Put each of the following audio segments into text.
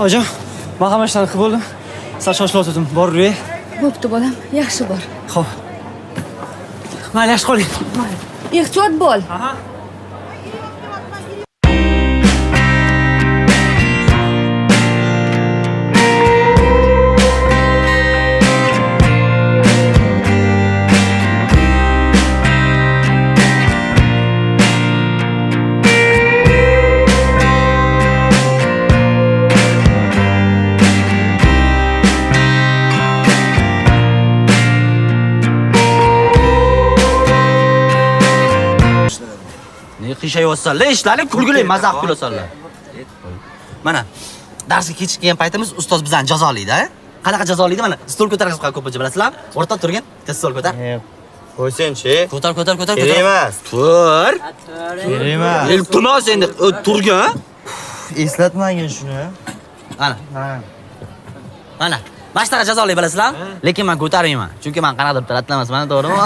Hocam, men hamma ishlarni qilib bo'ldim. Sal shoshilayotgandim. Borib yuray. Bo'pti bolam, yaxshi bor. Xo'p. Mayli, yaxshi qoling. Mayli. Ehtiyot bo'l. Aha. Qiyshayotsanlar, ishlarni kulgili mazax qilasanlar. Mana darsga kechikkan paytimiz ustoz bizani jazolaydi, a? Qanaqa jazolaydi? Mana stol ko'tarasiz ko'pincha bilasizlar. O'rtoq turgin, tez stol ko'tar. Qo'ysin-chi. Ko'tar. Kerak emas. Tur. Kerak emas. Iltimos endi turgin. Eslatmagin shuni. Mana. Mana. Bashtaga jazolay bilasizlar? Lekin men ko'tarmayman. Chunki men qanaqadir taratlamasman, to'g'rimi?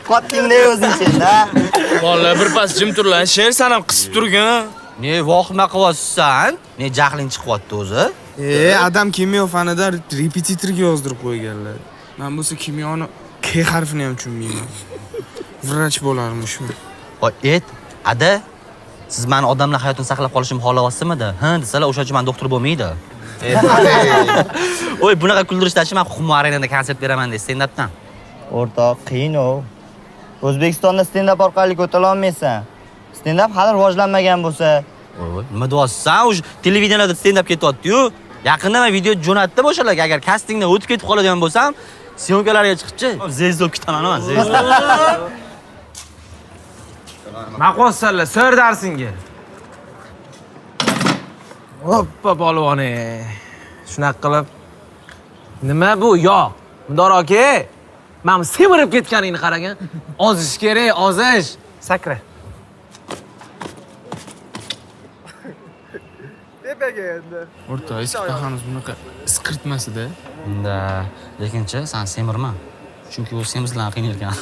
Qotdingni o'zingcha-da. Bolalar bir pas jim turlar. Shen san ham qisib turgin. Ne vohima qilyapsan? Ne jahling chiqyapti o'zi? Adam kimyo fanidan repetitorga yozdirib qo'yganlar. Men bo'lsa kimyoni K harfini ham tushunmayman. Vrach bo'larmishman. Voy, ada, siz meni odamlar hayotini saqlab qolishimni xohlayapsizmi-da? Ha, desalar, o'sha uchun men doktor bo'lmaydi. Oy, bunaqa kuldirishdachi men Humo Arenada konsert beraman deb stand-updan. O'rtoq, qiyin-o. O'zbekistonda stand-up orqali ko'tara olmaysan. Stand-up hali rivojlanmagan bo'lsa, Oy, nima deyapsan? O'sha televideniyada stand-up ketyapti-yu. Yaqinda men video jo'natdim o'shalarga. Agar kastingdan o'tib ketib qoladigan bo'lsam, syomkalarga chiqibchi. Zezdov kutaman, zezdov. Maqossanlar, sir darsinga. Hoppa polvoni. Shunaqa qilib. Nima bu? Yo'q. Mundor aka, men semirib ketganingni qaragan. Ozish kerak, ozish. Sakra. Tepaga endi. O'rta, eski paxamiz bunaqa isqiritmasida. Unda, lekinchi sen semirma. Chunki u semiz bilan qiynalgan.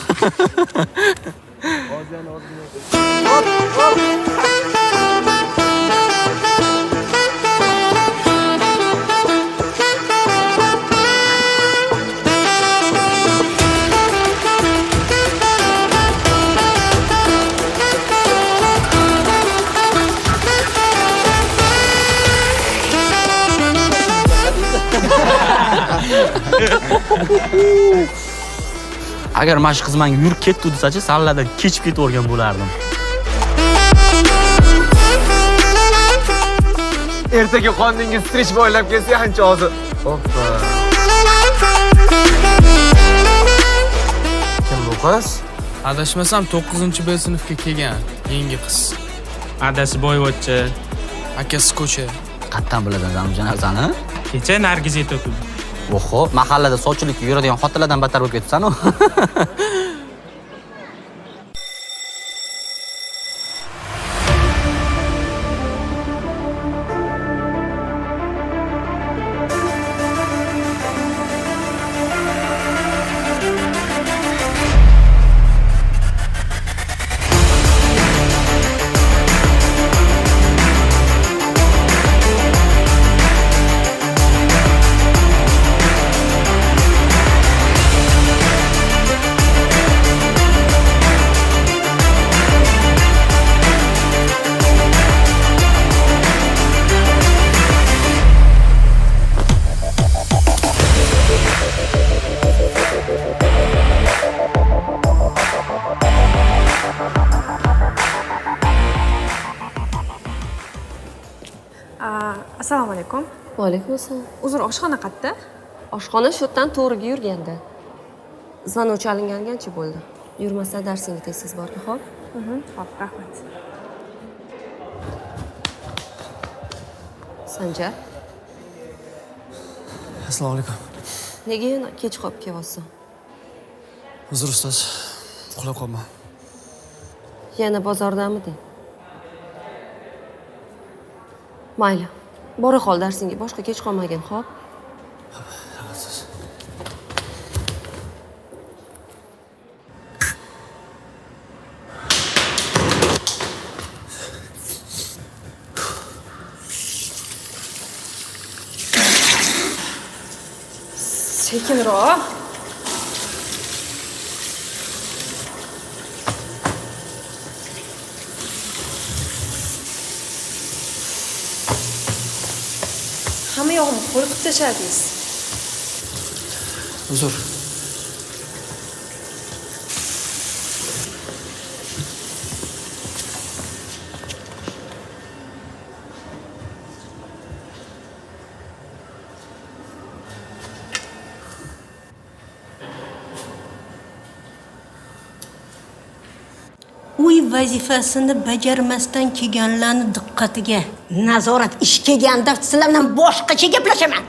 Agar mana shu qiz menga yurib ketdi desachi, salladan kechib ketavergan bo'lardim. Ertaga qondingiz strich bo'ylab kelsa ancha hozir. Hoppa. Kim bu qiz? Adashmasam 9-B sinfga kelgan, yangi qiz. Adasi boyvachcha. Akasi ko'cha. Qattan biladan Zamjon narsani? Kecha Nargiz aytdi. Oho, mahallada sovchilikka yuradigan xotinlardan battar bo'lib ketsan-ku. Assalomu alaykum. Va alaykum assalom. Uzr, oshxona qayerda? Oshxona shu yerdan to'g'riga yurganda. Zanovchi alingangancha bo'ldi. Yurmasa darsingga tezsiz bordi, xo'p? Xo'p, rahmat. Sanjar, Assalomu alaykum. nega yana kech qolib kelyapsan? Uzr ustoz. Uxlab qolman. Yana bozordamiding? Mayli. Bora qol darsingga, boshqa kech qolmagin, xo'p? Sekinroq. Hamma yog'imni qo'riqib tashladingiz. Uzr. Uy vazifasini bajarmasdan kelganlarni diqqatiga nazorat ish kelganda sizlar bilan boshqacha gaplashaman.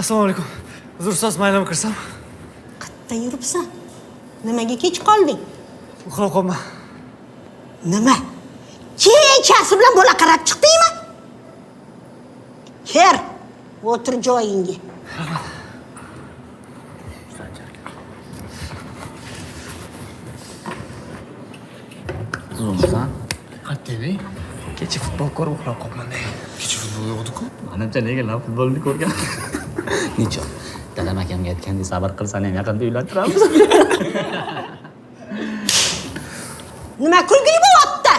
Assalomu alaykum. Uzr ustoz, maylimi kirsam? Qayerda yuribsan? Nimaga kech qolding? Uxlab qolman. Nima? Kechasi bilan bola qarab chiqdingmi? Ker, o'tir joyingga. Uzunsan. Qattiqlik. Kecha futbol ko'rib uxlab qolman. Kecha futbol yo'qdi-ku. Manimcha nega futbolni ko'rgan? Necha? Dadam akamga aytgandek sabr qilsan ham yaqinda uylantiramiz. Nima kulgili bo'lyapti?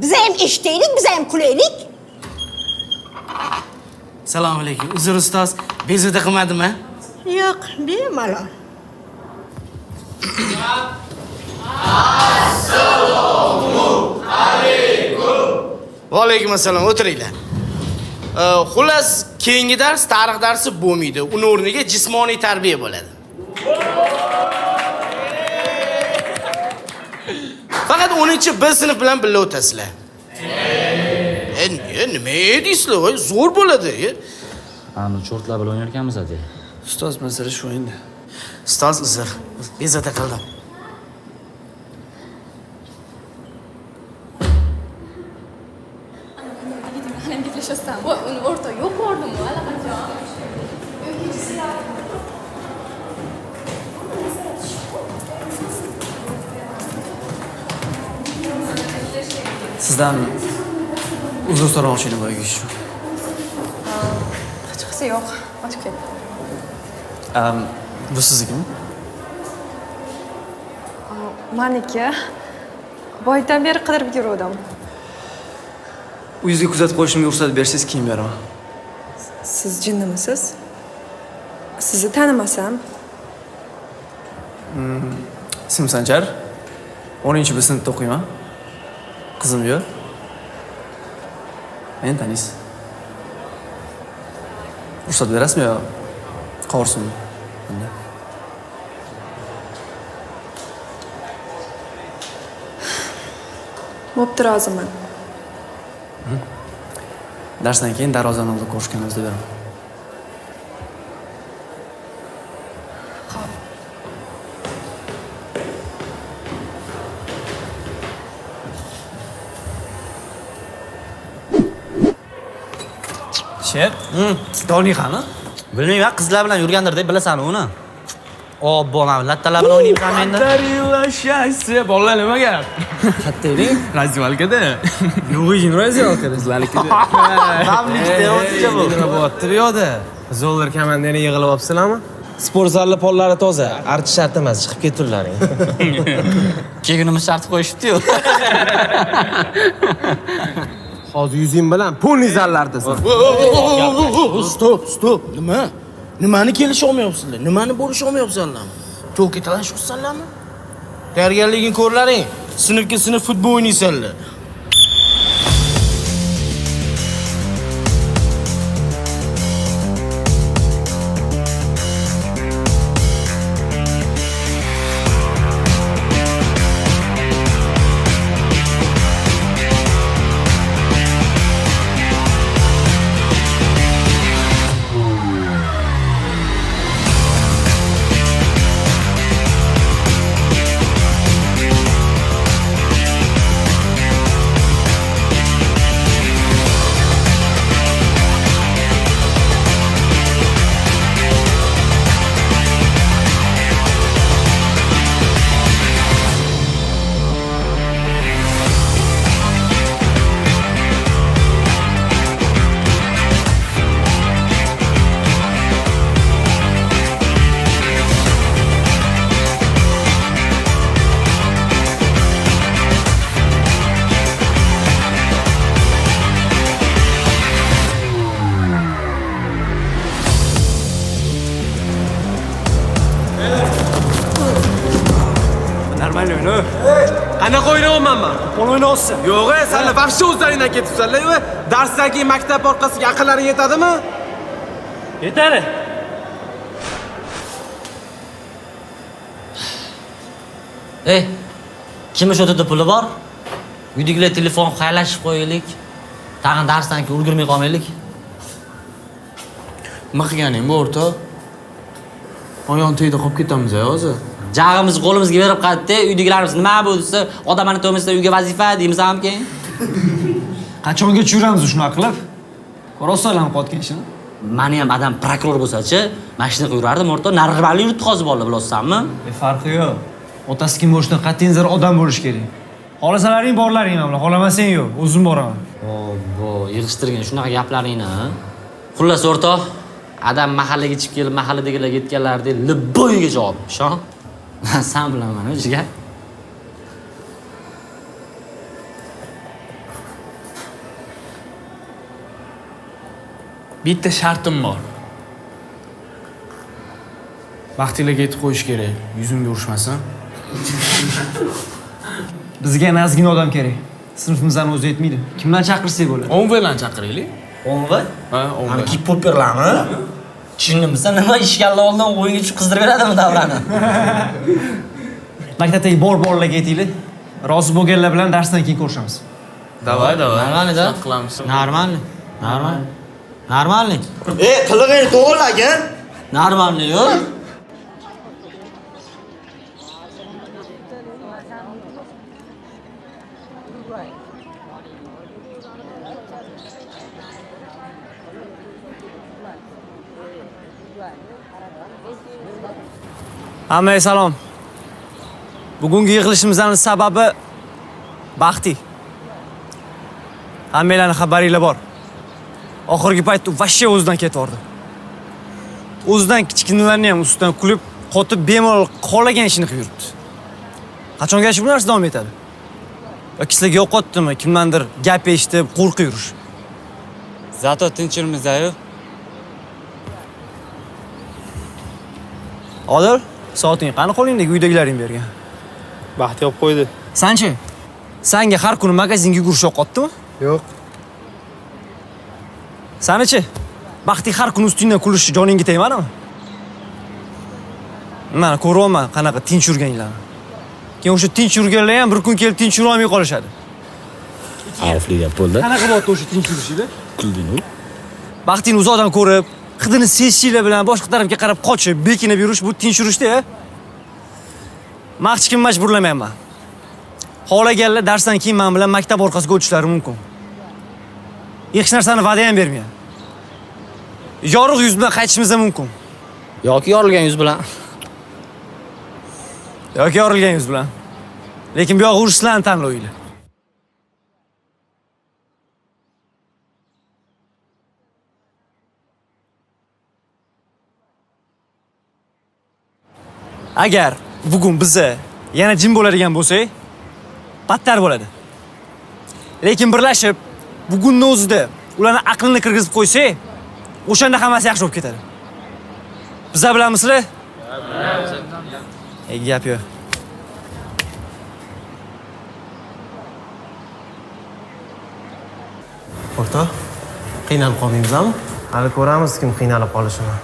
Biz ham eshitaylik, biz ham kulaylik. Assalomu alaykum. Uzr ustoz, bezovta qilmadimmi? Yo'q, bemalol. Va alaykum assalom, o'tiringlar. Xullas, keyingi dars tarix darsi bo'lmaydi. Uni o'rniga jismoniy tarbiya bo'ladi. Faqat 10-B sinf bilan birga o'tasizlar. Nima deysizlar? Voy, zo'r bo'ladi. Ana chortlar bilan o'ynayotganmiz edi. Ustoz, masala shu endi. Ustoz, uzr. Bezovta qildim. Uni o'rta yo'q bordim-ku, allaqachon. Sizdan uzr so'ramoqchi edim boyagi ish uchun. Hech qisi yo'q. Ochib ket. Bu siznikimi? Meniki. Boydan beri qidirib yuruvdim. Uyingizga kuzatib qo'yishimga ruxsat bersangiz kiyim beraman. Siz jinnimisiz? Sizni tanimasam, Ismim Sanjar. 10-B sinfda o'qiyman. Qizim yo'q. Meni taniysiz. Ruxsat berasizmi yo qovursinmi? bo'pti, roziman. Darsdan keyin darvozani oldida ko'rishganimizda beraman. Shep, Doni qani? Bilmayman, qizlar bilan yurgandir deb bilasan uni. Obbo, mana lattalar bilan o'ynayman endi. Tarillashaysi. Bolalar nima gap? Qattiqlik? Razvalkada. Yo'q, yig'in razvalkada. Qizlarnikida. Mamlikda o'tcha bu. Nima bo'lyapti yo'da? Zollar komandani yig'ilib olibsizlarmi? Sport zali pollari toza. Archa shart emas, chiqib ketinglaring. Keginimiz shart qo'yishibdi-yu. Hozir yuzing bilan pulni zallardasan. Stop. Nima? Nimani kelisha olmayapsizlar? Nimani bo'lisha olmayapsizlar? To'ki talashibsizlarmi? Tayyorgarligingni ko'rlaring. Sinfga sinf futbol o'ynaysanlar. Normalniy o'yin. Qanaqa o'ynayapman men? Qo'l o'ynayapsan. Yo'q, senlar вообще o'zlaringdan ketibsanlar. Darsdan keyin maktab orqasiga aqllaring yetadimi? Yetadi. Kim o'sha yerda puli bor? Uydagilar telefon qaylashib qo'yaylik. Tag'in darsdan keyin ulgurmay qolmaylik. Nima qilganing bu o'rta? Oyon tegdi qolib ketamiz hozir. Jag'imizni qo'limizga berib qaytdi, uydagilarimiz nima bu desa, odamlarni to'g'risida uyga vazifa deymiz ham keyin. Qachongacha yuramiz shunaqa qilib? Ko'rasizlarmi qotgan ishini? Meni ham adam prokuror bo'lsa-chi, mashina yurardim o'rta, narvali yuribdi hozir bolalar bilasizmi? Farqi yo'q. Otasi kim bo'lishidan qat'iy nazar odam bo'lish kerak. Xohlasalaring borlaring ham, xohlamasang yo'q, o'zim boraman. Bo, yig'ishtirgan shunaqa gaplaringni. Xullas o'rtoq, adam mahallaga chiqib kelib, mahalladagilar ketganlardek libboyiga javob. Ishon. Sen bilaman, o'ziga. Bitta shartim bor. Vaqtingizga yetib qo'yish kerak. Yuzimga urishmasin. Bizga nazgin odam kerak. Sinfimizdan o'zi yetmaydi. Kimdan chaqirsak bo'ladi? 10 bilan chaqiraylik. 10 va? Ha, 10 Mana bilan. kip poperlarmi? Tushundimsa nima ishkalla oldan o'yinga tushib qizdirib beradimi davrani? Maktabdagi bor-borlarga aytaylik. Rozi bo'lganlar bilan darsdan keyin ko'rishamiz. Davay. Normalda. Qilamiz. Normalniy. Qilig'ingni to'g'rilagin. Normalniy, yo'q. Hammaga salom. Bugungi yig'ilishimizning sababi Baxti. Hammanglarning xabaringlar bor. Oxirgi paytda vashshe o'zidan ketvordi. O'zidan kichkinalarni ham ustidan kulib, qotib bemalol qolagan ishini qilib yuribdi. Qachongacha bu narsa davom etadi? Yoki sizlarga yo'qotdimi kimdandir gap eshitib, qo'rqib yurish? Zato tinch yurmiz-ku. Odil, soating qani qo'lingdagi uydagilaring bergan? Baxti olib qo'ydi. Sanchi? Sanga har kuni magazinga yugurish yo'qotdimi? Yo'q. Sanichi? Baxti har kuni ustingdan kulishi joningga tegmadimi? Mana ko'ryapman qanaqa tinch yurganinglarni. Keyin o'sha tinch yurganlar ham bir kun kelib tinch yura olmay qolishadi. Xavfli gap bo'ldi. Qanaqa bo'ldi o'sha tinch yurishinglar? Kulding-ku. Baxtini uzoqdan ko'rib, hidini sezishinglar bilan boshqa tarafga qarab qochib, bekinib yurish bu tinch yurishda-ya. Men hech kim majburlamayman. Xohlaganlar darsdan keyin men bilan maktab orqasiga o'tishlari mumkin. Hech narsani va'da ham bermayman. Yorug' yuz bilan qaytishimiz ham mumkin. Yoki yorilgan yuz bilan. Yoki yorilgan yuz bilan. Lekin bu yoq urushlarni tanlayinglar. Agar bugun bizni yana jim bo'ladigan bo'lsak, battar bo'ladi. Lekin birlashib, bugunning o'zida ularni aqlini kirgizib qo'ysak, o'shanda hammasi yaxshi bo'lib ketadi. Bizlar bilamizlar? Gap yo'q. O'rtoq, qiynalib qolmaymizmi? Hali ko'ramiz kim qiynalib qolishini.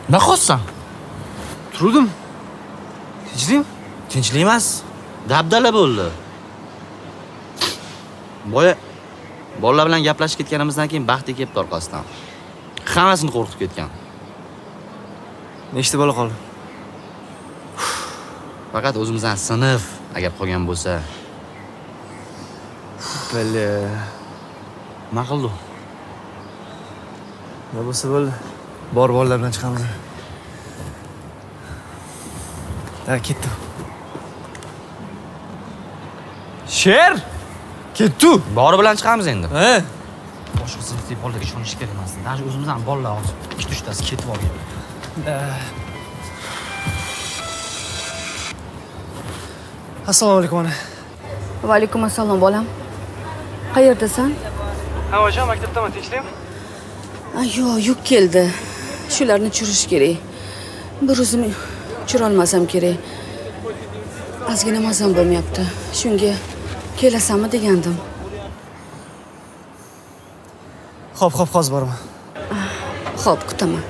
Nima qilsan? Turdim. Tinchlik? Tinchlik emas. Dabdala bo'ldi. Boya bolalar bilan gaplashib ketganimizdan keyin Baxti kelibdi orqasidan. Hammasini qo'rqitib ketgan. Nechta bola qoldi? Faqat o'zimizdan sinf agar qolgan bo'lsa. Bali. Nima qildi? Nima bo'lsa bo'ldi. Bor bolalar bilan chiqamiz. Da ketdi. Sher! Ketdi. Bori bilan chiqamiz endi. Ha? Boshqa sinfdagi bolalarga ishonish kerak emas. Даже o'zimizdan bolalar hozir 2-3tasi ketib olgan. Assalomu alaykum ona. Va alaykum assalom bolam. Qayerdasan? Ha, hojam, maktabdaman, tinchlikmi? Yo'q, yuk keldi. Shularni tushirish kerak. Bir o'zim tushira olmasam kerak. Ozgina mazam bo'lmayapti. Shunga kelasanmi degandim. Xo'p, hozir boraman. Xo'p, kutaman.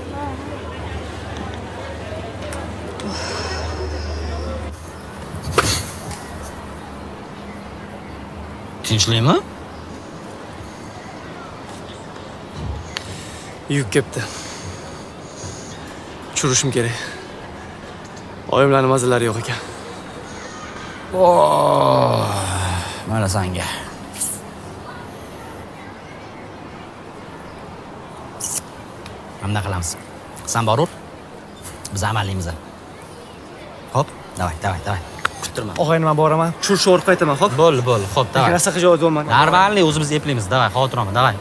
Tinchlikmi? Yuk kelibdi. Tushirishim kerak. Oyimlarning mazalari yo'q ekan. Mana senga. Hamda qilamiz. Sen borur. Biz amallaymiz. Hop, davay. Kuttirma. Og'ayni men boraman. Tushirishga o'rib qaytaman, xo'p? Bo'ldi, davay. Kirasa xijolat bo'lmang. Narvalniy o'zimiz eplaymiz. Davay, xavotir olma, davay.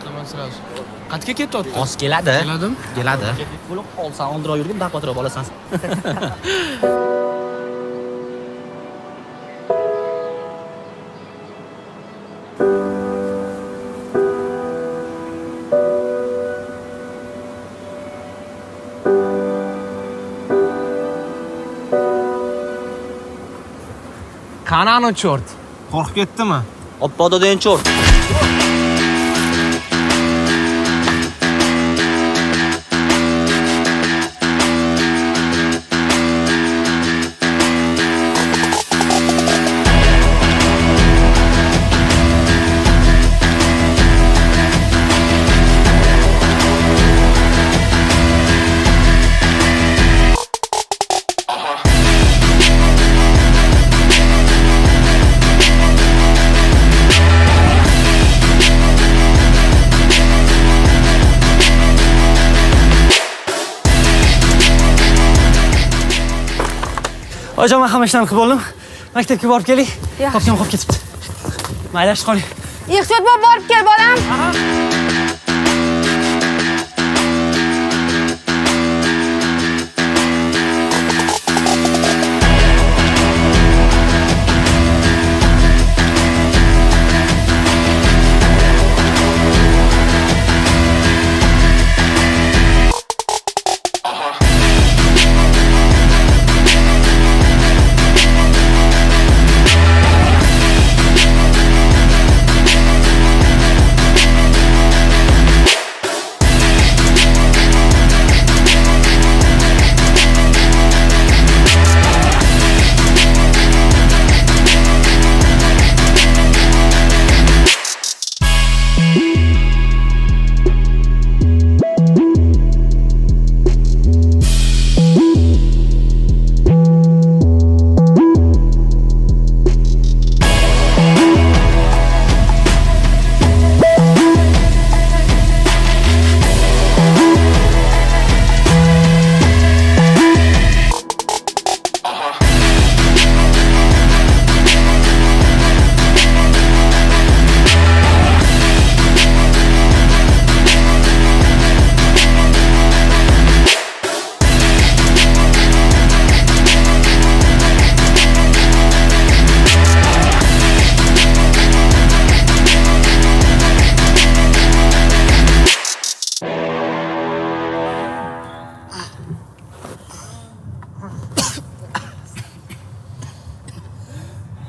Qatga ketyapti? Oz keladi. Keladimi? Keladi. Bo'lib qolsan, oldira yurgin, daqotirib olasan. Qanani cho'rt? Qo'rqib ketdimi? Oppoda deyin cho'r. Hojam, men hamma ishlarni qilib bo'ldim. Maktabga borib keling. Yaxshi. Topgan qolib ketibdi. Maylashib qoling. Ehtiyot bo'lib borib kel, bolam.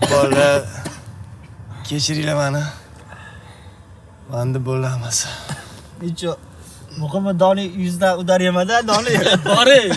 Bola, kechiringlar meni. Menda bo'lmasa. Necha muqimi doni yuzda udar yemada doni. Boring.